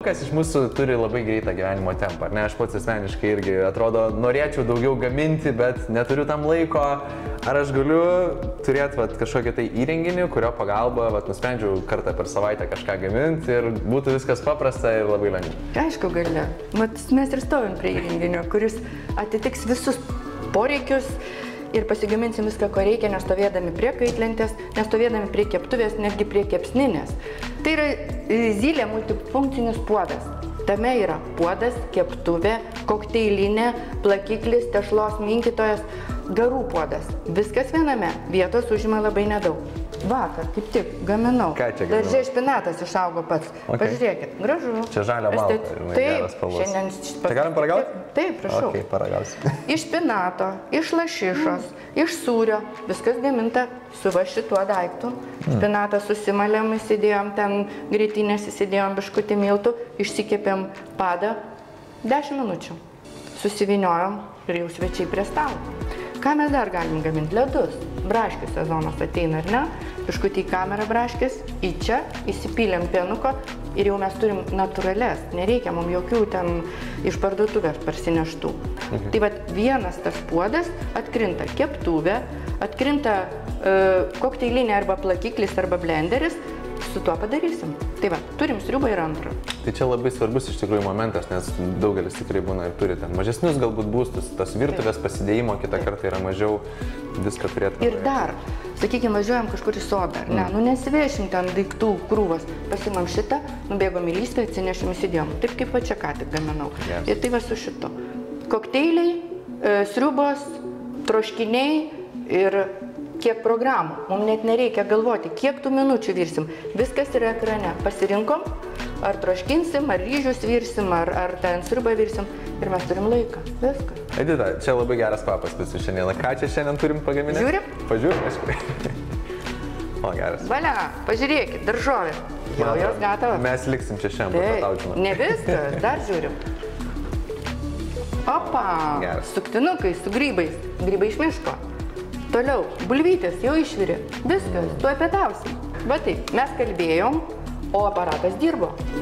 Kas iš mūsų turi labai greitą gyvenimo tempą, ne? Aš pats asmeniškai irgi atrodo, norėčiau daugiau gaminti, bet neturiu tam laiko. Ar aš galiu turėti kažkokį tai įrenginį, kurio pagalba nusprendžiau kartą per savaitę kažką gaminti ir būtų viskas paprasta ir labai lengva? Aišku, gali. Mes ir stovim prie įrenginio, kuris atitiks visus poreikius ir pasigaminsim viską, ko reikia, nestovėdami prie kaitlentės, nestovėdami prie keptuvės, netgi prie kepsninės. Tai yra Zylė multifunkcinis puodas. Tame yra puodas, keptuvė, kokteilinė, plakiklis, tešlos minkytojas, garų puodas. Viskas viename, vietos užima labai nedaug. Vakar, kaip tik, gaminau. Ką čia gaminau? Darže špinatas išaugo pats. Okay. Pažiūrėkit, gražu. Čia žalia balta, geras spalvos. Šiandien... Čia galim paragauti? Taip, prašau. Ok, paragausiu. Iš špinato, iš lašišos, iš sūrio, viskas gaminta su va šituo daiktu. Špinatą susimalėm, įsidėjom ten grietinės, įsidėjom biškutį miltų, išsikepėm padą 10 minučių. Susiviniojom ir jau svečiai prie stalo. Ką mes dar galim gaminti? Ledus. Braškių sezonas ateina, ar ne? Biškutį į kamerą braškis, į čia, įsipylėm pienuko ir jau mes turim natūrales. Nereikia mums jokių ten iš parduotuvės parsineštų. Tai vat vienas tas puodas atkrinta keptuvė, atkrinta kokteilinė arba plakiklis arba blenderis, su tuo padarysim. Tai va, turim sriubą ir antrą. Tai čia labai svarbus iš tikrųjų momentas, nes daugelis tikrai būna ir turi ten mažesnius galbūt būstus, tos virtuvės pasidėjimo kitą kartą yra mažiau, viską turėtų. Ir dar, sakykime, važiuojam kažkur į sodą, ar ne? Nu nesivešim ten daiktų krūvos, pasimam šitą, nubėgom į lysvę, atsinešim įsidėjom. Taip kaip va čia ką tik gaminau. Yes. Ir tai va su šitu. Kokteiliai, sriubos, troškiniai ir kiek programų. Mums net nereikia galvoti, kiek tų minučių virsim. Viskas yra ekrane. Pasirinkom, ar troškinsim, ar ryžius virsim, ar ten sriubą virsim. Ir mes turim laiką. Viskas. Edita, čia labai geras papas visų šiandieną. Ką čia šiandien turim pagaminti? Žiūrim? Pažiūrim, aišku. O, geras. Valia, pažiūrėkit, daržovė. Jau jos gatava. Mes liksim čia šiandien, pataučinom. Ne viskas, dar žiūrim. Opa, geras. Suktinukai su grybais. Grybai iš miško. Toliau, bulvytės jau išvirė. Viskas, tuoj pietausim. Va taip, mes kalbėjom, o aparatas dirbo.